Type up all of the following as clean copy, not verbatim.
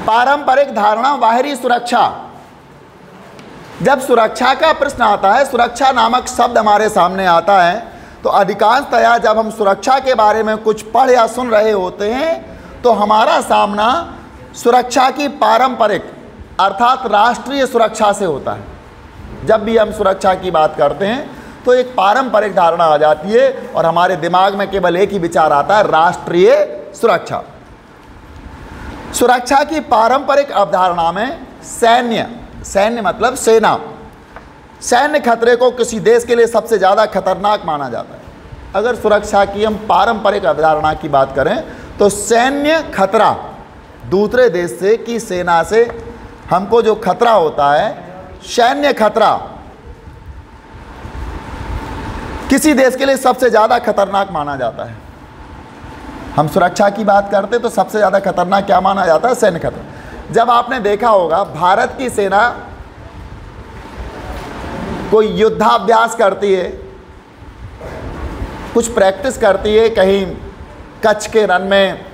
पारंपरिक धारणा बाहरी सुरक्षा। जब सुरक्षा का प्रश्न आता है, सुरक्षा नामक शब्द हमारे सामने आता है, तो अधिकांशतया जब हम सुरक्षा के बारे में कुछ पढ़ या सुन रहे होते हैं तो हमारा सामना सुरक्षा की पारंपरिक अर्थात राष्ट्रीय सुरक्षा से होता है। जब भी हम सुरक्षा की बात करते हैं तो एक पारंपरिक धारणा आ जाती है और हमारे दिमाग में केवल एक ही विचार आता है, राष्ट्रीय सुरक्षा। सुरक्षा की पारंपरिक अवधारणा में सैन्य मतलब सेना, सैन्य खतरे को किसी देश के लिए सबसे ज़्यादा खतरनाक माना जाता है। अगर सुरक्षा की हम पारंपरिक अवधारणा की बात करें तो सैन्य खतरा, दूसरे देश से की सेना से हमको जो खतरा होता है, सैन्य खतरा किसी देश के लिए सबसे ज़्यादा खतरनाक माना जाता है। हम सुरक्षा की बात करते तो सबसे ज़्यादा खतरनाक क्या माना जाता है? सैन्य खतरा। जब आपने देखा होगा भारत की सेना कोई युद्धाभ्यास करती है, कुछ प्रैक्टिस करती है, कहीं कच्छ के रन में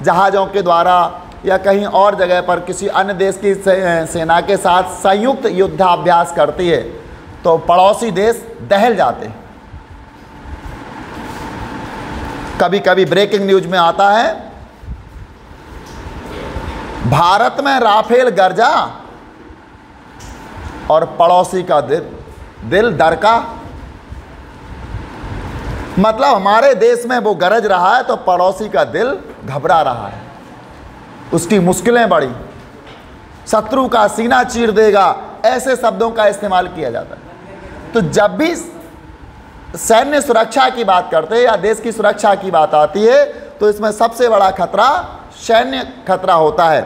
जहाज़ों के द्वारा या कहीं और जगह पर किसी अन्य देश की सेना के साथ संयुक्त युद्धाभ्यास करती है, तो पड़ोसी देश दहल जाते हैं। कभी कभी ब्रेकिंग न्यूज में आता है, भारत में राफेल गरजा और पड़ोसी का दिल डरका। मतलब हमारे देश में वो गरज रहा है तो पड़ोसी का दिल घबरा रहा है, उसकी मुश्किलें बढ़ी, शत्रु का सीना चीर देगा, ऐसे शब्दों का इस्तेमाल किया जाता है। तो जब भी सैन्य सुरक्षा की बात करते हैं या देश की सुरक्षा की बात आती है तो इसमें सबसे बड़ा खतरा सैन्य खतरा होता है।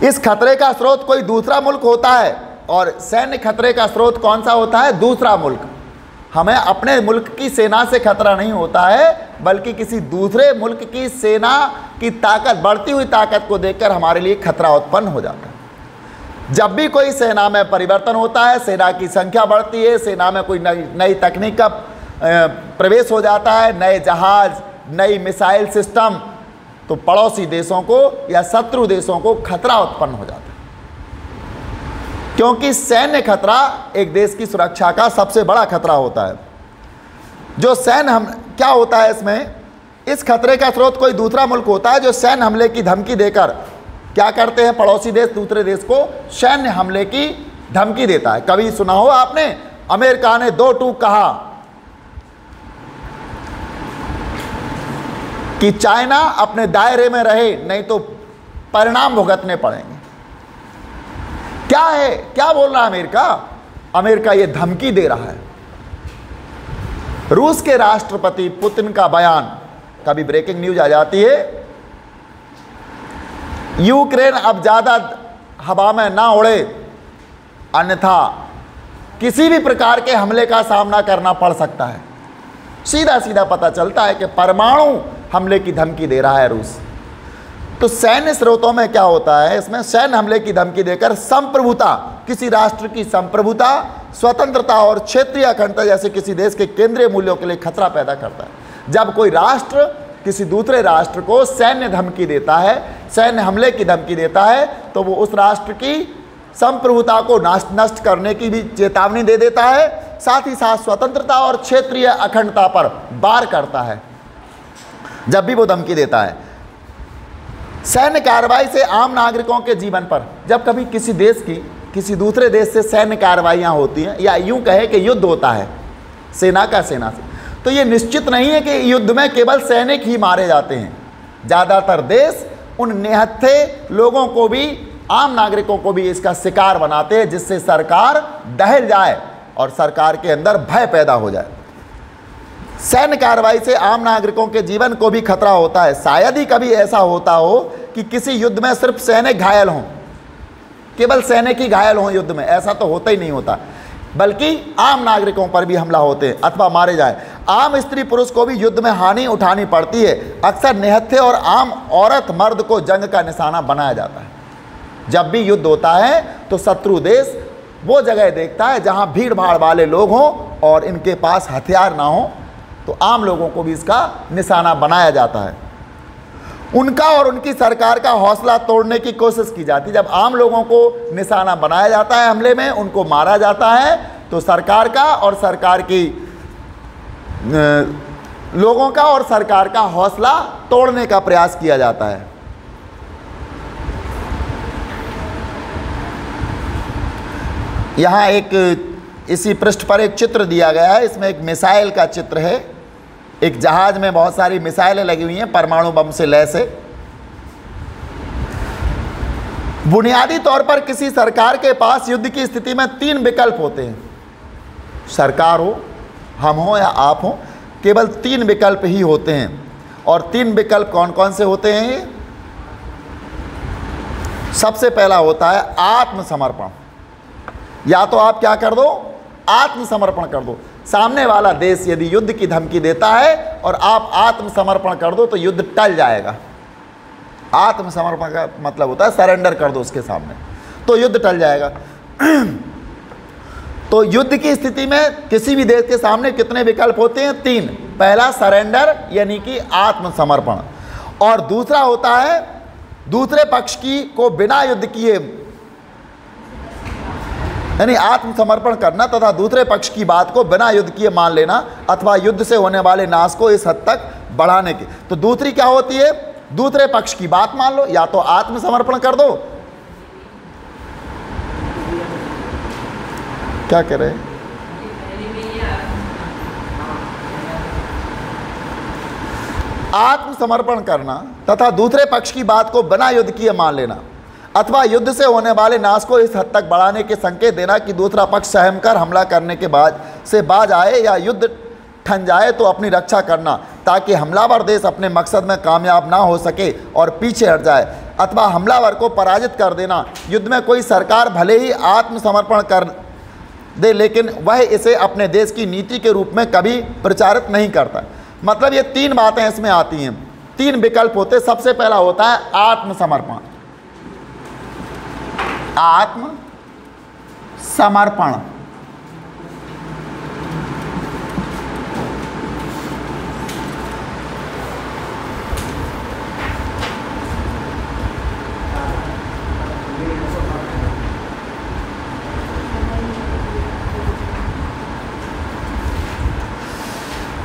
इस खतरे का स्रोत कोई दूसरा मुल्क होता है और सैन्य खतरे का स्रोत कौन सा होता है? दूसरा मुल्क। हमें अपने मुल्क की सेना से खतरा नहीं होता है, बल्कि किसी दूसरे मुल्क की सेना की ताकत, बढ़ती हुई ताकत को देखकर हमारे लिए खतरा उत्पन्न हो जाता है। जब भी कोई सेना में परिवर्तन होता है, सेना की संख्या बढ़ती है, सेना में कोई नई तकनीक का प्रवेश हो जाता है, नए जहाज, नई मिसाइल सिस्टम, तो पड़ोसी देशों को या शत्रु देशों को खतरा उत्पन्न हो जाता है। क्योंकि सैन्य खतरा एक देश की सुरक्षा का सबसे बड़ा खतरा होता है। जो क्या होता है इसमें? इस खतरे का स्रोत कोई दूसरा मुल्क होता है जो सैन्य हमले की धमकी देकर क्या करते हैं? पड़ोसी देश दूसरे देश को सैन्य हमले की धमकी देता है। कभी सुना हो आपने, अमेरिका ने 2 टूक कहा कि चाइना अपने दायरे में रहे, नहीं तो परिणाम भुगतने पड़ेंगे। क्या है, क्या बोल रहा है अमेरिका? अमेरिका ये धमकी दे रहा है। रूस के राष्ट्रपति पुतिन का बयान, कभी ब्रेकिंग न्यूज आ जाती है, यूक्रेन अब ज्यादा हवा में ना उड़े, अन्यथा किसी भी प्रकार के हमले का सामना करना पड़ सकता है। सीधा सीधा पता चलता है कि परमाणु हमले की धमकी दे रहा है रूस। तो सैन्य स्रोतों में क्या होता है? इसमें सैन्य हमले की धमकी देकर संप्रभुता, किसी राष्ट्र की संप्रभुता, स्वतंत्रता और क्षेत्रीय अखंडता जैसे किसी देश के केंद्रीय मूल्यों के लिए खतरा पैदा करता है। जब कोई राष्ट्र किसी दूसरे राष्ट्र को सैन्य धमकी देता है, सैन्य हमले की धमकी देता है, तो वो उस राष्ट्र की संप्रभुता को नष्ट करने की भी चेतावनी दे देता है, साथ ही साथ स्वतंत्रता और क्षेत्रीय अखंडता पर वार करता है जब भी वो धमकी देता है। सैन्य कार्रवाई से आम नागरिकों के जीवन पर, जब कभी किसी देश की किसी दूसरे देश से सैन्य कार्रवाइयाँ होती हैं या यूं कहे कि युद्ध होता है सेना का सेना से, तो ये निश्चित नहीं है कि युद्ध में केवल सैनिक ही मारे जाते हैं। ज़्यादातर देश उन निहत्थे लोगों को भी, आम नागरिकों को भी इसका शिकार बनाते हैं, जिससे सरकार दहल जाए और सरकार के अंदर भय पैदा हो जाए। सैन्य कार्रवाई से आम नागरिकों के जीवन को भी खतरा होता है। शायद ही कभी ऐसा होता हो कि किसी युद्ध में सिर्फ सैनिक घायल हों, केवल सैनिक ही घायल हों युद्ध में, ऐसा तो होता ही नहीं होता, बल्कि आम नागरिकों पर भी हमला होते हैं अथवा मारे जाए। आम स्त्री पुरुष को भी युद्ध में हानि उठानी पड़ती है। अक्सर निहत्थे और आम औरत मर्द को जंग का निशाना बनाया जाता है। जब भी युद्ध होता है तो शत्रु देश वो जगह देखता है जहां भीड़ भाड़ वाले लोग हों और इनके पास हथियार ना हो, तो आम लोगों को भी इसका निशाना बनाया जाता है। उनका और उनकी सरकार का हौसला तोड़ने की कोशिश की जाती है। जब आम लोगों को निशाना बनाया जाता है हमले में, उनको मारा जाता है, तो सरकार का और सरकार की लोगों का और सरकार का हौसला तोड़ने का प्रयास किया जाता है। यहाँ एक इसी पृष्ठ पर एक चित्र दिया गया है। इसमें एक मिसाइल का चित्र है। एक जहाज में बहुत सारी मिसाइलें लगी हुई हैं परमाणु बम से लैस है। बुनियादी तौर पर किसी सरकार के पास युद्ध की स्थिति में 3 विकल्प होते हैं। सरकार हो, हम हो या आप हो, केवल 3 विकल्प ही होते हैं। और 3 विकल्प कौन कौन से होते हैं ये? सबसे पहला होता है आत्मसमर्पण। या तो आप क्या कर दो, आत्मसमर्पण कर दो। सामने वाला देश यदि युद्ध की धमकी देता है और आप आत्मसमर्पण कर दो तो युद्ध टल जाएगा। आत्मसमर्पण का मतलब होता है सरेंडर कर दो उसके सामने, तो युद्ध टल जाएगा। तो युद्ध की स्थिति में किसी भी देश के सामने कितने विकल्प होते हैं? 3। पहला सरेंडर यानी कि आत्मसमर्पण, और दूसरा होता है दूसरे पक्ष की को बिना युद्ध किए, यानी आत्मसमर्पण करना तथा दूसरे पक्ष की बात को बिना युद्ध किए मान लेना अथवा युद्ध से होने वाले नाश को इस हद तक बढ़ाने की। तो दूसरी क्या होती है? दूसरे पक्ष की बात मान लो, या तो आत्मसमर्पण कर दो। क्या कह रहे हैं? आत्मसमर्पण करना तथा दूसरे पक्ष की बात को बिना युद्ध किए मान लेना अथवा युद्ध से होने वाले नाश को इस हद तक बढ़ाने के संकेत देना कि दूसरा पक्ष सहम कर हमला करने के बाद से बाज आए या युद्ध ठन जाए तो अपनी रक्षा करना ताकि हमलावर देश अपने मकसद में कामयाब ना हो सके और पीछे हट जाए, अथवा हमलावर को पराजित कर देना। युद्ध में कोई सरकार भले ही आत्मसमर्पण कर दे लेकिन वह इसे अपने देश की नीति के रूप में कभी प्रचारित नहीं करता। मतलब ये 3 बातें इसमें आती हैं, 3 विकल्प होते। सबसे पहला होता है आत्मसमर्पण। आत्मसमर्पण,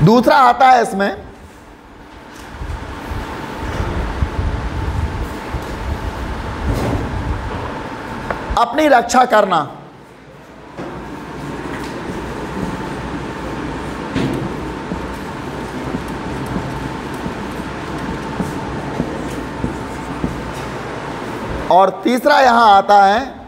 दूसरा आता है इसमें अपनी रक्षा करना। और तीसरा यहां आता है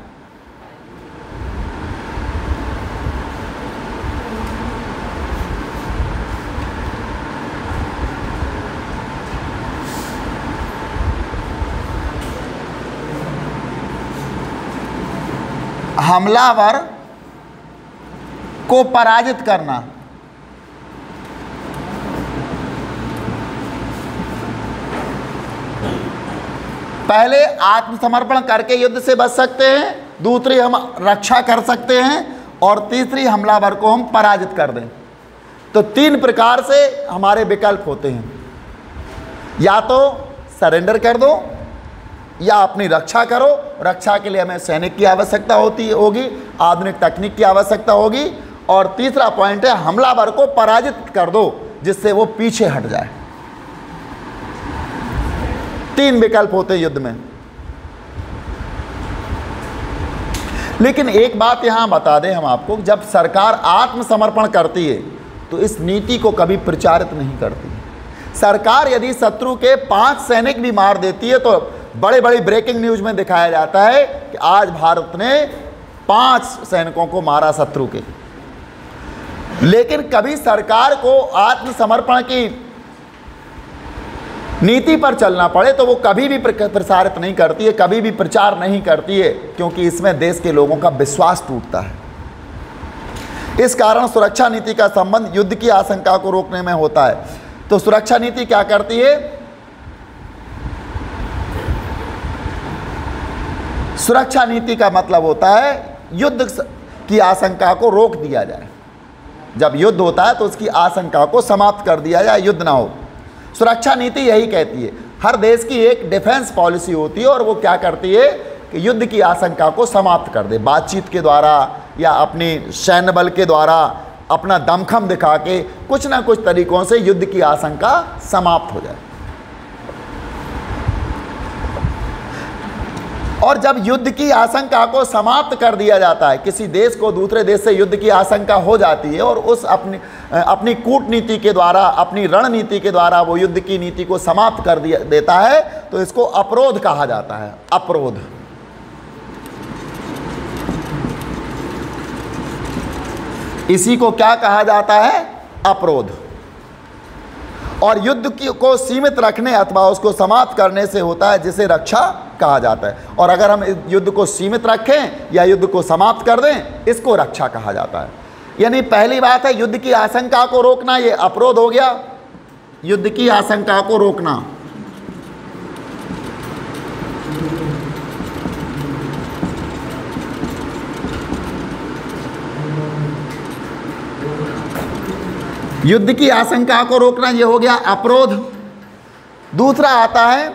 हमलावर को पराजित करना। पहले आत्मसमर्पण करके युद्ध से बच सकते हैं, दूसरी हम रक्षा कर सकते हैं, और तीसरी हमलावर को हम पराजित कर दें। तो 3 प्रकार से हमारे विकल्प होते हैं। या तो सरेंडर कर दो, या अपनी रक्षा करो। रक्षा के लिए हमें सैनिक की आवश्यकता होगी, आधुनिक तकनीक की आवश्यकता होगी, और तीसरा पॉइंट है हमलावर को पराजित कर दो जिससे वो पीछे हट जाए। 3 विकल्प होते हैं युद्ध में। लेकिन एक बात यहां बता दें हम आपको, जब सरकार आत्मसमर्पण करती है तो इस नीति को कभी प्रचारित नहीं करती। सरकार यदि शत्रु के 5 सैनिक भी मार देती है तो बड़े बड़ी ब्रेकिंग न्यूज में दिखाया जाता है कि आज भारत ने 5 सैनिकों को मारा शत्रु के। लेकिन कभी सरकार को आत्मसमर्पण की नीति पर चलना पड़े तो वो कभी भी प्रसारित नहीं करती है, कभी भी प्रचार नहीं करती है, क्योंकि इसमें देश के लोगों का विश्वास टूटता है। इस कारण सुरक्षा नीति का संबंध युद्ध की आशंका को रोकने में होता है। तो सुरक्षा नीति क्या करती है? सुरक्षा नीति का मतलब होता है युद्ध की आशंका को रोक दिया जाए। जब युद्ध होता है तो उसकी आशंका को समाप्त कर दिया जाए, युद्ध ना हो। सुरक्षा नीति यही कहती है हर देश की एक डिफेंस पॉलिसी होती है और वो क्या करती है कि युद्ध की आशंका को समाप्त कर दे, बातचीत के द्वारा या अपनी सैन्य बल के द्वारा, अपना दमखम दिखा के कुछ ना कुछ तरीकों से युद्ध की आशंका समाप्त हो जाए। और जब युद्ध की आशंका को समाप्त कर दिया जाता है, किसी देश को दूसरे देश से युद्ध की आशंका हो जाती है और उस अपनी कूटनीति के द्वारा, अपनी रणनीति के द्वारा वो युद्ध की नीति को समाप्त कर देता है, तो इसको अपरोध कहा जाता है। अपरोध। इसी को क्या कहा जाता है? अपरोध। और युद्ध को सीमित रखने अथवा उसको समाप्त करने से होता है जिसे रक्षा कहा जाता है। और अगर हम युद्ध को सीमित रखें या युद्ध को समाप्त कर दें, इसको रक्षा कहा जाता है। यानी पहली बात है युद्ध की आशंका को रोकना, ये अपरोध हो गया। युद्ध की आशंका को रोकना। युद्ध की आशंका को रोकना, ये हो गया अपरोध। दूसरा आता है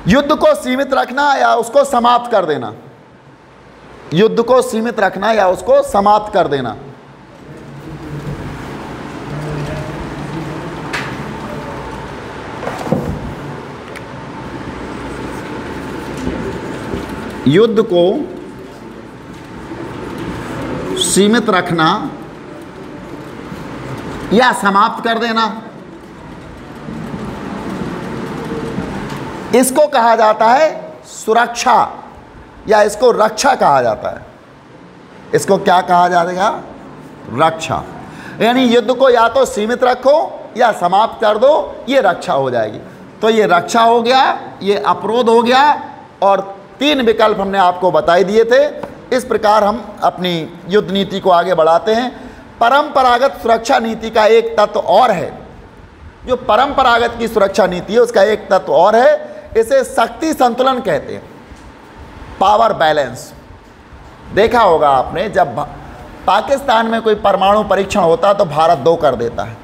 युद्ध को सीमित रखना या उसको समाप्त कर देना। युद्ध को सीमित रखना या उसको समाप्त कर देना। युद्ध को सीमित रखना या समाप्त कर देना, इसको कहा जाता है सुरक्षा या इसको रक्षा कहा जाता है। इसको क्या कहा जाएगा? रक्षा। यानी युद्ध को या तो सीमित रखो या समाप्त कर दो, ये रक्षा हो जाएगी। तो ये रक्षा हो गया, ये अपरोध हो गया, और 3 विकल्प हमने आपको बताई दिए थे। इस प्रकार हम अपनी युद्ध नीति को आगे बढ़ाते हैं। परंपरागत सुरक्षा नीति का एक तत्व और है, जो परंपरागत की सुरक्षा नीति है उसका एक तत्व और है, इसे शक्ति संतुलन कहते हैं, पावर बैलेंस। देखा होगा आपने, जब पाकिस्तान में कोई परमाणु परीक्षण होता है तो भारत 2 कर देता है,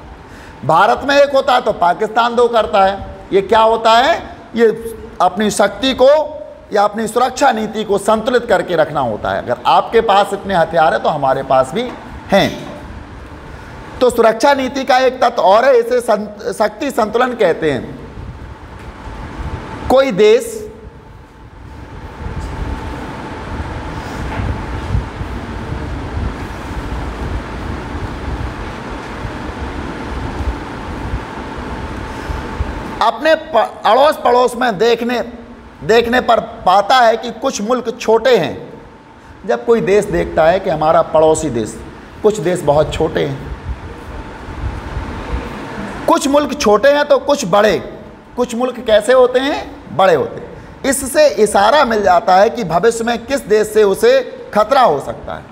भारत में 1 होता है तो पाकिस्तान 2 करता है। ये क्या होता है? ये अपनी शक्ति को या अपनी सुरक्षा नीति को संतुलित करके रखना होता है। अगर आपके पास इतने हथियार है तो हमारे पास भी हैं। तो सुरक्षा नीति का एक तत्व और है, इसे शक्ति संतुलन कहते हैं। कोई देश अपने अड़ोस पड़ोस में देखने पर पाता है कि कुछ मुल्क छोटे हैं। जब कोई देश देखता है कि हमारा पड़ोसी देश, कुछ देश बहुत छोटे हैं, कुछ मुल्क छोटे हैं तो कुछ बड़े, कुछ मुल्क कैसे होते हैं? बड़े होते हैं। इससे इशारा मिल जाता है कि भविष्य में किस देश से उसे खतरा हो सकता है।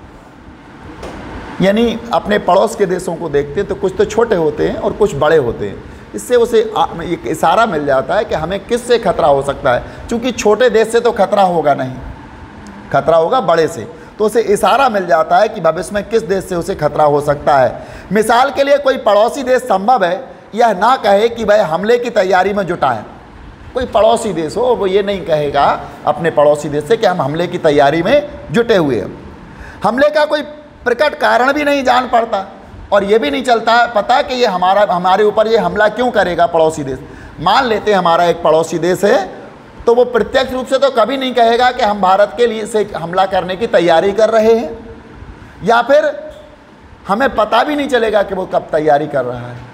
यानी अपने पड़ोस के देशों को देखते हैं तो कुछ तो छोटे होते हैं और कुछ बड़े होते हैं। इससे उसे एक इशारा मिल जाता है कि हमें किस से खतरा हो सकता है। चूँकि छोटे देश से तो खतरा होगा नहीं, खतरा होगा बड़े से, तो उसे इशारा मिल जाता है कि भविष्य में किस देश से उसे खतरा हो सकता है। मिसाल के लिए कोई पड़ोसी देश संभव है यह ना कहे कि वह हमले की तैयारी में जुटा है। कोई पड़ोसी देश हो, वो ये नहीं कहेगा अपने पड़ोसी देश से कि हम हमले की तैयारी में जुटे हुए हैं। हमले का कोई प्रकट कारण भी नहीं जान पड़ता और ये भी नहीं चलता पता कि ये हमारे ऊपर ये हमला क्यों करेगा पड़ोसी देश। मान लेते हैं हमारा एक पड़ोसी देश है, तो वो प्रत्यक्ष रूप से तो कभी नहीं कहेगा कि हम भारत के लिए से हमला करने की तैयारी कर रहे हैं, या फिर हमें पता भी नहीं चलेगा कि वो कब तैयारी कर रहा है।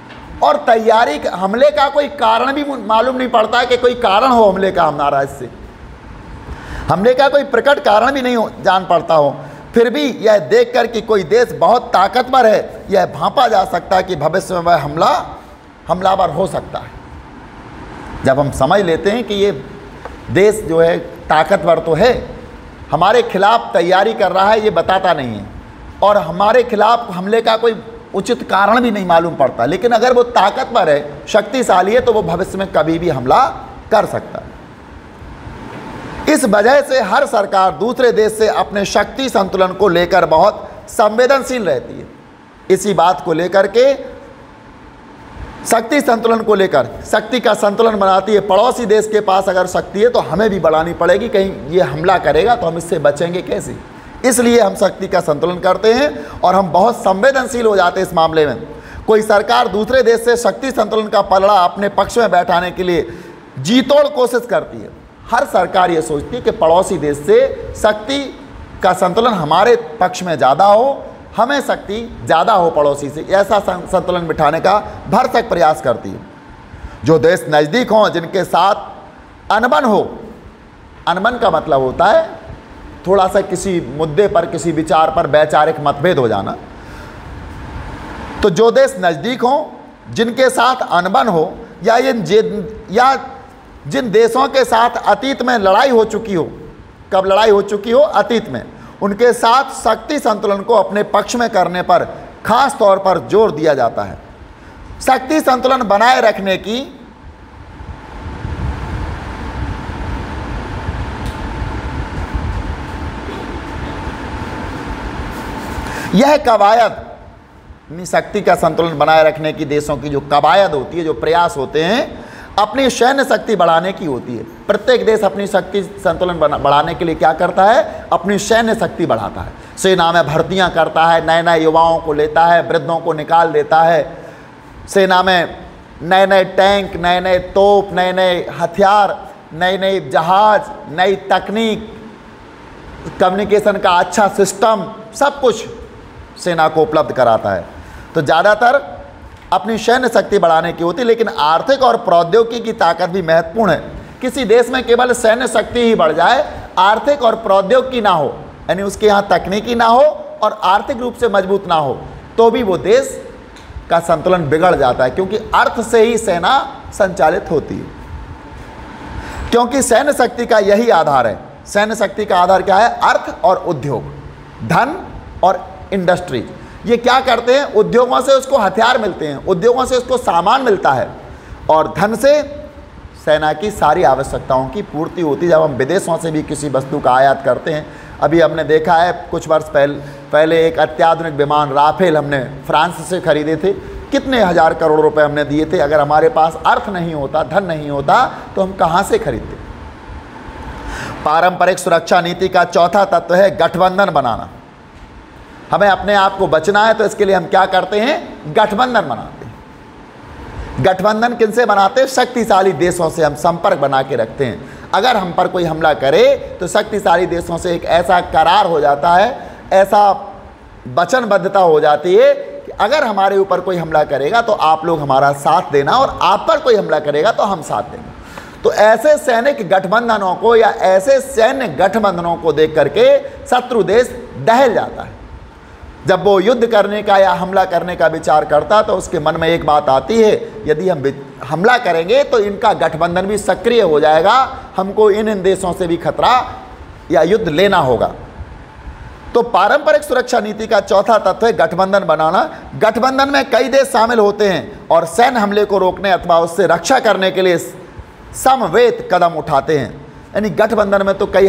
और तैयारी हमले का कोई कारण भी मालूम नहीं पड़ता है कि कोई कारण हो हमले का हमारा, इससे हमले का कोई प्रकट कारण भी नहीं जान पड़ता हो। फिर भी यह देखकर कि कोई देश बहुत ताकतवर है, यह भांपा जा सकता है कि भविष्य में वह हमलावर हो सकता है। जब हम समझ लेते हैं कि ये देश जो है ताकतवर तो है, हमारे खिलाफ तैयारी कर रहा है, ये बताता नहीं है, और हमारे खिलाफ हमले का कोई उचित कारण भी नहीं मालूम पड़ता, लेकिन अगर वो ताकतवर है, शक्तिशाली है, तो वो भविष्य में कभी भी हमला कर सकता है। इस वजह से हर सरकार दूसरे देश से अपने शक्ति संतुलन को लेकर बहुत संवेदनशील रहती है। इसी बात को लेकर के शक्ति संतुलन को लेकर, शक्ति का संतुलन बनाती है। पड़ोसी देश के पास अगर शक्ति है तो हमें भी बढ़ानी पड़ेगी, कहीं ये हमला करेगा तो हम इससे बचेंगे कैसे। इसलिए हम शक्ति का संतुलन करते हैं और हम बहुत संवेदनशील हो जाते हैं इस मामले में। कोई सरकार दूसरे देश से शक्ति संतुलन का पलड़ा अपने पक्ष में बैठाने के लिए जी तोड़ कोशिश करती है। हर सरकार ये सोचती है कि पड़ोसी देश से शक्ति का संतुलन हमारे पक्ष में ज़्यादा हो, हमें शक्ति ज़्यादा हो पड़ोसी से, ऐसा संतुलन बिठाने का भरसक प्रयास करती है। जो देश नज़दीक हों, जिनके साथ अनबन हो, अनबन का मतलब होता है थोड़ा सा किसी मुद्दे पर, किसी विचार पर वैचारिक मतभेद हो जाना। तो जो देश नज़दीक हों, जिनके साथ अनबन हो, या जिन देशों के साथ अतीत में लड़ाई हो चुकी हो, कब लड़ाई हो चुकी हो, अतीत में, उनके साथ शक्ति संतुलन को अपने पक्ष में करने पर खास तौर पर जोर दिया जाता है। शक्ति संतुलन बनाए रखने की यह कवायद, शक्ति का संतुलन बनाए रखने की देशों की जो कवायद होती है, जो प्रयास होते हैं, अपनी सैन्य शक्ति बढ़ाने की होती है। प्रत्येक देश अपनी शक्ति संतुलन बढ़ाने के लिए क्या करता है? अपनी सैन्य शक्ति बढ़ाता है। सेना में भर्तियां करता है, नए नए युवाओं को लेता है, वृद्धों को निकाल देता है। सेना में नए नए टैंक, नए नए तोप, नए नए हथियार, नए नए जहाज, नई तकनीक, कम्युनिकेशन का अच्छा सिस्टम, सब कुछ सेना को उपलब्ध कराता है। तो ज़्यादातर अपनी सैन्य शक्ति बढ़ाने की होती है, लेकिन आर्थिक और प्रौद्योगिकी की ताकत भी महत्वपूर्ण है। किसी देश में केवल सैन्य शक्ति ही बढ़ जाए, आर्थिक और प्रौद्योगिकी ना हो, यानी उसके यहाँ तकनीकी ना हो और आर्थिक रूप से मजबूत ना हो, तो भी वो देश का संतुलन बिगड़ जाता है, क्योंकि अर्थ से ही सेना संचालित होती है। क्योंकि सैन्य शक्ति का यही आधार है। सैन्य शक्ति का आधार क्या है? अर्थ और उद्योग, धन और इंडस्ट्री। ये क्या करते हैं? उद्योगों से उसको हथियार मिलते हैं, उद्योगों से उसको सामान मिलता है, और धन से सेना की सारी आवश्यकताओं की पूर्ति होती है। जब हम विदेशों से भी किसी वस्तु का आयात करते हैं, अभी हमने देखा है कुछ वर्ष पहले एक अत्याधुनिक विमान राफेल हमने फ्रांस से खरीदे थे, कितने हजार करोड़ रुपए हमने दिए थे। अगर हमारे पास अर्थ नहीं होता, धन नहीं होता, तो हम कहाँ से खरीदते? पारंपरिक सुरक्षा नीति का चौथा तत्व है गठबंधन बनाना। हमें अपने आप को बचना है, तो इसके लिए हम क्या करते हैं? गठबंधन बनाते हैं। गठबंधन किनसे बनाते हैं? शक्तिशाली देशों से हम संपर्क बना के रखते हैं। अगर हम पर कोई हमला करे तो शक्तिशाली देशों से एक ऐसा करार हो जाता है, ऐसा वचनबद्धता हो जाती है कि अगर हमारे ऊपर कोई हमला करेगा तो आप लोग हमारा साथ देना, और आप पर कोई हमला करेगा तो हम साथ देंगे। तो ऐसे सैनिक गठबंधनों को या ऐसे सैन्य गठबंधनों को देख करके शत्रु देश दहल जाता है। जब वो युद्ध करने का या हमला करने का विचार करता तो उसके मन में एक बात आती है, यदि हम हमला करेंगे तो इनका गठबंधन भी सक्रिय हो जाएगा, हमको इन देशों से भी खतरा या युद्ध लेना होगा। तो पारंपरिक सुरक्षा नीति का चौथा तत्व है गठबंधन बनाना। गठबंधन में कई देश शामिल होते हैं और सैन्य हमले को रोकने अथवा उससे रक्षा करने के लिए समवेत कदम उठाते हैं। यानी गठबंधन में तो कई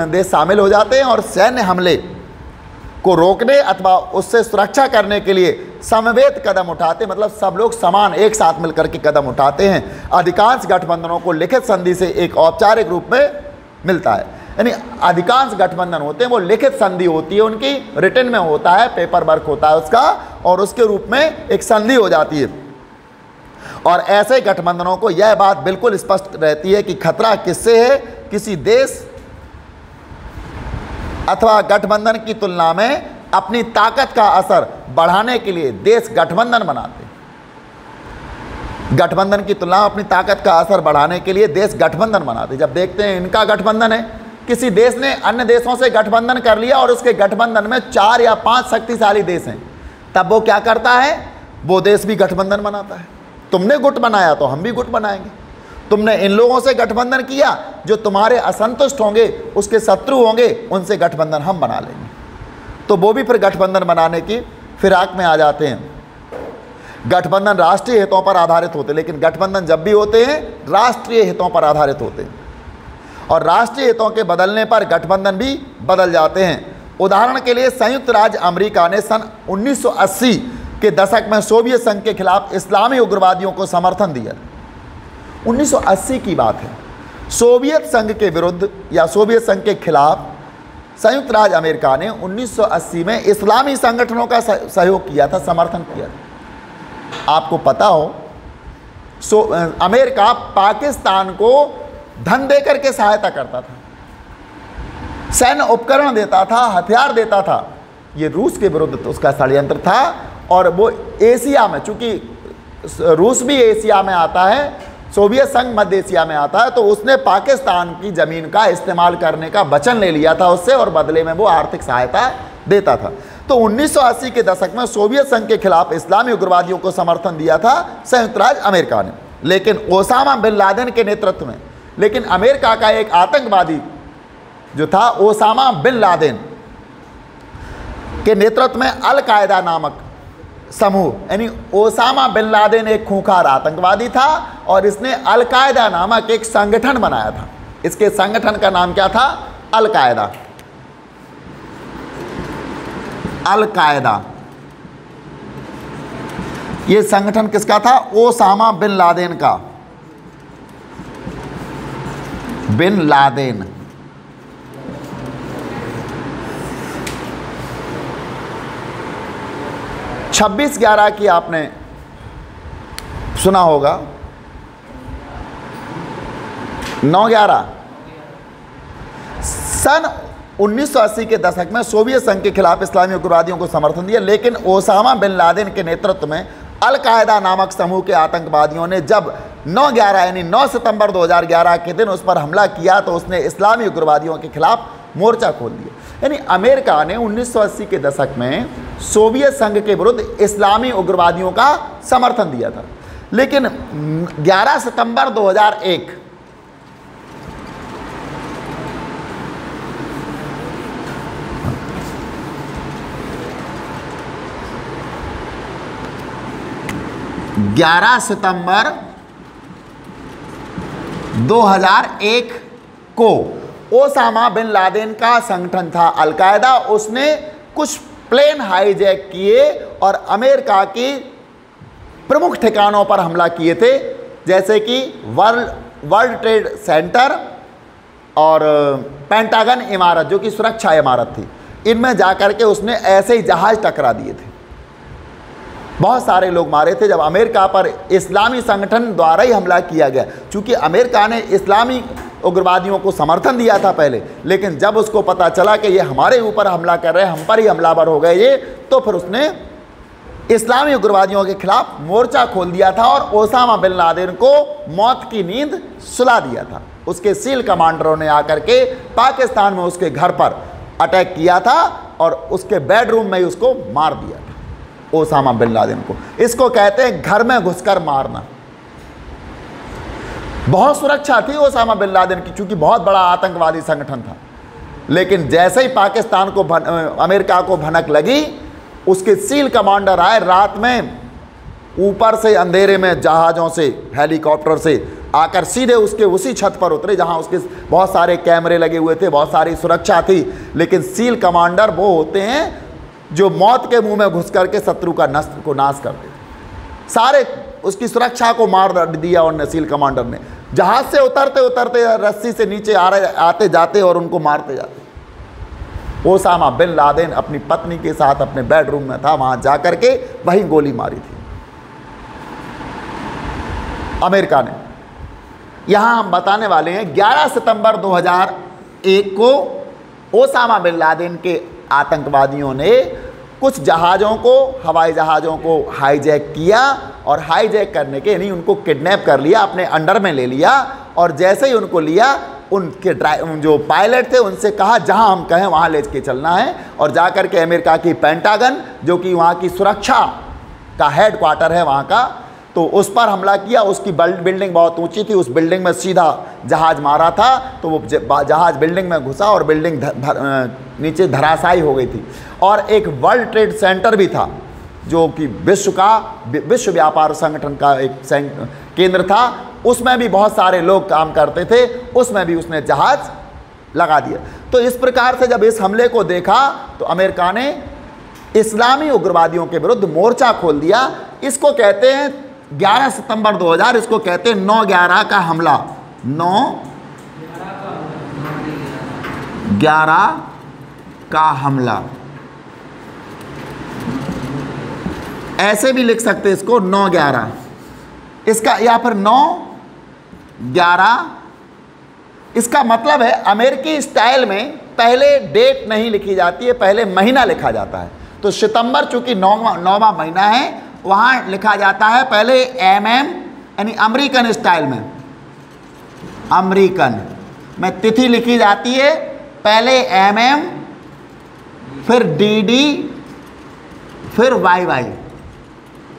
देश शामिल हो जाते हैं और सैन्य हमले को रोकने अथवा उससे सुरक्षा करने के लिए समवेत कदम उठाते, मतलब सब लोग समान एक साथ मिलकर के कदम उठाते हैं। अधिकांश गठबंधनों को लिखित संधि से एक औपचारिक रूप में मिलता है। यानी अधिकांश गठबंधन होते हैं वो लिखित संधि होती है, उनकी रिटन में होता है, पेपर वर्क होता है उसका, और उसके रूप में एक संधि हो जाती है। और ऐसे गठबंधनों को यह बात बिल्कुल स्पष्ट रहती है कि खतरा किससे है। किसी देश अथवा गठबंधन की तुलना में अपनी ताकत का असर बढ़ाने के लिए देश गठबंधन बनाते हैं। गठबंधन की तुलना में अपनी ताकत का असर बढ़ाने के लिए देश गठबंधन बनाते हैं। जब देखते हैं इनका गठबंधन है, किसी देश ने अन्य देशों से गठबंधन कर लिया और उसके गठबंधन में 4 या 5 शक्तिशाली देश हैं, तब वो क्या करता है? वो देश भी गठबंधन बनाता है। तुमने गुट बनाया तो हम भी गुट बनाएंगे। तुमने इन लोगों से गठबंधन किया जो तुम्हारे असंतुष्ट होंगे, उसके शत्रु होंगे, उनसे गठबंधन हम बना लेंगे। तो वो भी फिर गठबंधन बनाने की फिराक में आ जाते हैं। गठबंधन राष्ट्रीय हितों पर आधारित होते हैं, लेकिन गठबंधन जब भी होते हैं राष्ट्रीय हितों पर आधारित होते हैं, और राष्ट्रीय हितों के बदलने पर गठबंधन भी बदल जाते हैं। उदाहरण के लिए संयुक्त राज्य अमेरिका ने सन 1980 के दशक में सोवियत संघ के खिलाफ इस्लामी उग्रवादियों को समर्थन दिया। 1980 की बात है। सोवियत संघ के विरुद्ध या सोवियत संघ के खिलाफ संयुक्त राज्य अमेरिका ने 1980 में इस्लामी संगठनों का सहयोग किया था, समर्थन किया था। आपको पता हो अमेरिका पाकिस्तान को धन देकर के सहायता करता था, सैन्य उपकरण देता था, हथियार देता था। ये रूस के विरुद्ध तो उसका षड्यंत्र था। और वो एशिया में, चूंकि रूस भी एशिया में आता है, सोवियत संघ मध्य एशिया में आता है, तो उसने पाकिस्तान की ज़मीन का इस्तेमाल करने का वचन ले लिया था उससे, और बदले में वो आर्थिक सहायता देता था। तो 1980 के दशक में सोवियत संघ के खिलाफ इस्लामी उग्रवादियों को समर्थन दिया था संयुक्त राज्य अमेरिका ने, लेकिन ओसामा बिन लादेन के नेतृत्व में। लेकिन अमेरिका का एक आतंकवादी जो था ओसामा बिन लादेन के नेतृत्व में अल कायदा नामक समूह, यानी ओसामा बिन लादेन एक खूंखार आतंकवादी था और इसने अल कायदा नामक एक संगठन बनाया था। इसके संगठन का नाम क्या था? अल कायदा। अल कायदा ये संगठन किसका था? ओसामा बिन लादेन का। Bin Laden. छब्बीस 11 की आपने सुना होगा, 9/11 सन 1980 के दशक में सोवियत संघ के खिलाफ इस्लामी उग्रवादियों को समर्थन दिया। लेकिन ओसामा बिन लादेन के नेतृत्व में अल कायदा नामक समूह के आतंकवादियों ने जब 9/11 यानी 9 सितंबर 2011 के दिन उस पर हमला किया तो उसने इस्लामी उग्रवादियों के खिलाफ मोर्चा खोल दिया। यानी अमेरिका ने 1980 के दशक में सोवियत संघ के विरुद्ध इस्लामी उग्रवादियों का समर्थन दिया था। लेकिन 11 सितंबर 2001 11 सितंबर 2001 को ओसामा बिन लादेन का संगठन था अल कायदा, उसने कुछ प्लेन हाईजैक किए और अमेरिका की प्रमुख ठिकानों पर हमला किए थे, जैसे कि वर्ल्ड ट्रेड सेंटर और पेंटागन इमारत जो कि सुरक्षा इमारत थी। इनमें जाकर के उसने ऐसे ही जहाज टकरा दिए थे, बहुत सारे लोग मारे थे। जब अमेरिका पर इस्लामी संगठन द्वारा ही हमला किया गया, चूँकि अमेरिका ने इस्लामी उग्रवादियों को समर्थन दिया था पहले, लेकिन जब उसको पता चला कि ये हमारे ऊपर हमला कर रहे हैं, हम पर ही हमलावर हो गए ये, तो फिर उसने इस्लामी उग्रवादियों के खिलाफ मोर्चा खोल दिया था और ओसामा बिन लादेन को मौत की नींद सुला दिया था। उसके सील कमांडरों ने आकर के पाकिस्तान में उसके घर पर अटैक किया था और उसके बेडरूम में ही उसको मार दिया था ओसामा बिन लादेन को। इसको कहते हैं घर में घुसकर मारना। बहुत सुरक्षा थी ओसामा बिन लादेन की, चूंकि बहुत बड़ा आतंकवादी संगठन था। लेकिन जैसे ही पाकिस्तान को अमेरिका को भनक लगी, उसके सील कमांडर आए रात में, ऊपर से अंधेरे में जहाज़ों से, हेलीकॉप्टर से आकर सीधे उसके उसी छत पर उतरे जहां उसके बहुत सारे कैमरे लगे हुए थे, बहुत सारी सुरक्षा थी। लेकिन सील कमांडर वो होते हैं जो मौत के मुंह में घुस करके शत्रु का नाश करते थे। सारे उसकी सुरक्षा को मार दिया और सील कमांडर ने। जहाज से उतरते उतरते रस्सी से नीचे आते जाते और उनको मारते जाते। ओसामा बिन लादेन अपनी पत्नी के साथ अपने बेडरूम में था, वहां जाकर के वहीं गोली मारी थी अमेरिका ने। यहां हम बताने वाले हैं 11 सितंबर 2001 को ओसामा बिन लादेन के आतंकवादियों ने कुछ जहाज़ों को, हवाई जहाज़ों को हाईजैक किया और हाईजैक करने के यानी उनको किडनैप कर लिया, अपने अंडर में ले लिया। और जैसे ही उनको लिया, उनके जो पायलट थे उनसे कहा जहां हम कहें वहां ले के चलना है। और जाकर के अमेरिका की पेंटागन, जो कि वहां की सुरक्षा का हेड क्वार्टर है वहां का, तो उस पर हमला किया। उसकी बिल्डिंग बहुत ऊंची थी, उस बिल्डिंग में सीधा जहाज मारा था, तो वो जहाज बिल्डिंग में घुसा और बिल्डिंग नीचे धराशायी हो गई थी। और एक वर्ल्ड ट्रेड सेंटर भी था जो कि विश्व व्यापार संगठन का एक केंद्र था, उसमें भी बहुत सारे लोग काम करते थे, उसमें भी उसने जहाज लगा दिया। तो इस प्रकार से जब इस हमले को देखा तो अमेरिका ने इस्लामी उग्रवादियों के विरुद्ध मोर्चा खोल दिया। इसको कहते हैं 11 सितंबर 2000, इसको कहते हैं 9/11 का हमला। 9/11 का हमला, ऐसे भी लिख सकते हैं इसको 9/11 इसका, या फिर 9/11। इसका मतलब है अमेरिकी स्टाइल में पहले डेट नहीं लिखी जाती है, पहले महीना लिखा जाता है। तो सितंबर चूंकि 9वां महीना है, वहाँ लिखा जाता है पहले MM यानी अमेरिकन स्टाइल में, अमेरिकन में तिथि लिखी जाती है, पहले MM फिर DD फिर YY,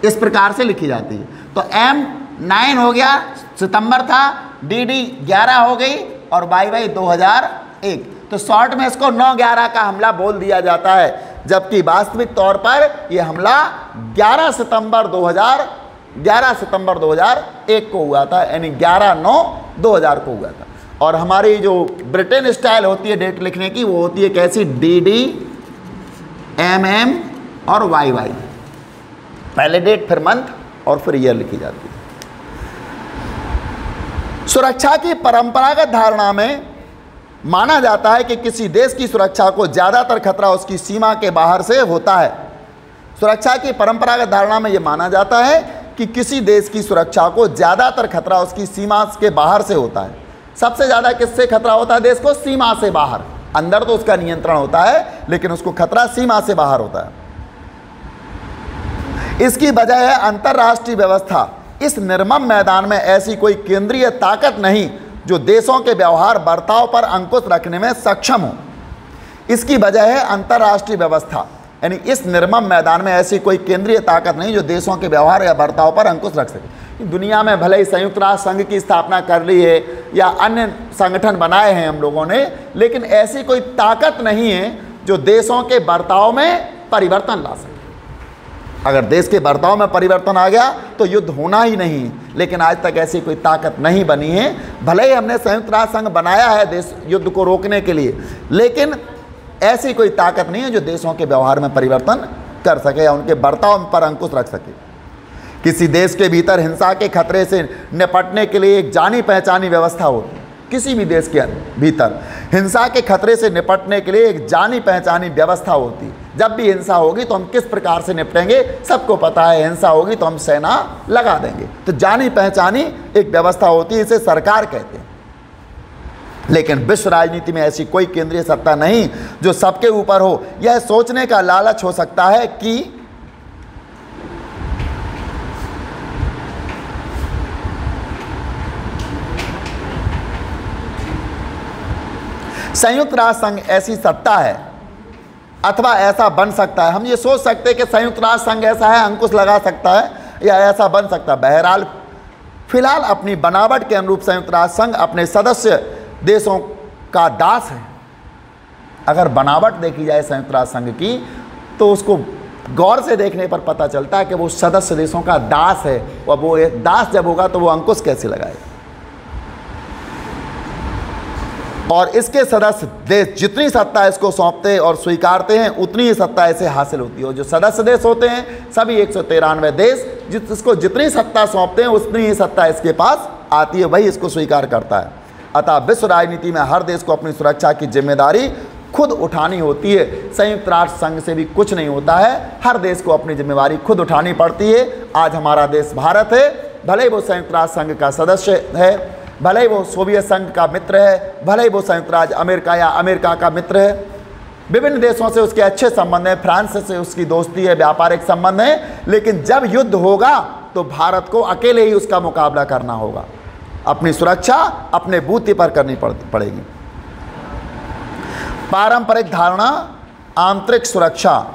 इस प्रकार से लिखी जाती है। तो M 9 हो गया, सितंबर था, DD 11 हो गई और YY 2001। तो शॉर्ट में इसको 9/11 का हमला बोल दिया जाता है, जबकि वास्तविक तौर पर यह हमला 11 सितंबर 2001 को हुआ था, यानी 11/9/2000 को हुआ था। और हमारी जो ब्रिटेन स्टाइल होती है डेट लिखने की, वो होती है कैसी, DD MM और YY, पहले डेट फिर मंथ और फिर ईयर लिखी जाती है। सुरक्षा की परंपरागत धारणा में माना जाता है कि किसी देश की सुरक्षा को ज़्यादातर खतरा उसकी सीमा के बाहर से होता है। सुरक्षा की परंपरागत धारणा में यह माना जाता है कि किसी देश की सुरक्षा को ज़्यादातर खतरा उसकी सीमा के बाहर से होता है। सबसे ज़्यादा किससे खतरा होता है देश को? सीमा से बाहर। अंदर तो उसका नियंत्रण होता है, लेकिन उसको खतरा सीमा से बाहर होता है। इसकी वजह है अंतर्राष्ट्रीय व्यवस्था। इस निर्मम मैदान में ऐसी कोई केंद्रीय ताकत नहीं जो देशों के व्यवहार बर्ताव पर अंकुश रखने में सक्षम हो। इसकी वजह है अंतर्राष्ट्रीय व्यवस्था, यानी इस निर्मम मैदान में ऐसी कोई केंद्रीय ताकत नहीं जो देशों के व्यवहार या बर्ताव पर अंकुश रख सके। दुनिया में भले ही संयुक्त राष्ट्र संघ की स्थापना कर ली है या अन्य संगठन बनाए हैं हम लोगों ने, लेकिन ऐसी कोई ताकत नहीं है जो देशों के बर्ताव में परिवर्तन ला सके। अगर देश के बर्ताव में परिवर्तन आ गया तो युद्ध होना ही नहीं, लेकिन आज तक ऐसी कोई ताकत नहीं बनी है। भले ही हमने संयुक्त राष्ट्र संघ बनाया है देश युद्ध को रोकने के लिए, लेकिन ऐसी कोई ताकत नहीं है जो देशों के व्यवहार में परिवर्तन कर सके या उनके बर्ताव पर अंकुश रख सके। किसी देश के भीतर हिंसा के खतरे से निपटने के लिए एक जानी पहचानी व्यवस्था होती है। किसी भी देश के भीतर हिंसा के खतरे से निपटने के लिए एक जानी पहचानी व्यवस्था होती है। जब भी हिंसा होगी तो हम किस प्रकार से निपटेंगे सबको पता है, हिंसा होगी तो हम सेना लगा देंगे। तो जानी पहचानी एक व्यवस्था होती है, इसे सरकार कहते हैं। लेकिन विश्व राजनीति में ऐसी कोई केंद्रीय सत्ता नहीं जो सबके ऊपर हो। यह सोचने का लालच हो सकता है कि संयुक्त राष्ट्र संघ ऐसी सत्ता है अथवा ऐसा बन सकता है। हम ये सोच सकते हैं कि संयुक्त राष्ट्र संघ ऐसा है, अंकुश लगा सकता है या ऐसा बन सकता है। बहरहाल फिलहाल अपनी बनावट के अनुरूप संयुक्त राष्ट्र संघ अपने सदस्य देशों का दास है। अगर बनावट देखी जाए संयुक्त राष्ट्र संघ की तो उसको गौर से देखने पर पता चलता है कि वो सदस्य देशों का दास है। और वो दास जब होगा तो वो अंकुश कैसे लगाएगा। और इसके सदस्य देश जितनी सत्ता इसको सौंपते और स्वीकारते हैं उतनी ही सत्ता इसे हासिल होती है। और जो सदस्य देश होते हैं सभी 193 देश जिसको जितनी सत्ता सौंपते हैं उतनी ही सत्ता इसके पास आती है, वही इसको स्वीकार करता है। अतः विश्व राजनीति में हर देश को अपनी सुरक्षा की जिम्मेदारी खुद उठानी होती है। संयुक्त राष्ट्र संघ से भी कुछ नहीं होता है, हर देश को अपनी जिम्मेदारी खुद उठानी पड़ती है। आज हमारा देश भारत है, भले ही वो संयुक्त राष्ट्र संघ का सदस्य है, भले ही वो सोवियत संघ का मित्र है, भले ही वो संयुक्त राज्य अमेरिका या अमेरिका का मित्र है, विभिन्न देशों से उसके अच्छे संबंध हैं, फ्रांस से उसकी दोस्ती है, व्यापारिक संबंध है, लेकिन जब युद्ध होगा तो भारत को अकेले ही उसका मुकाबला करना होगा। अपनी सुरक्षा अपने बूते पर करनी पड़ेगी। पारंपरिक धारणा आंतरिक सुरक्षा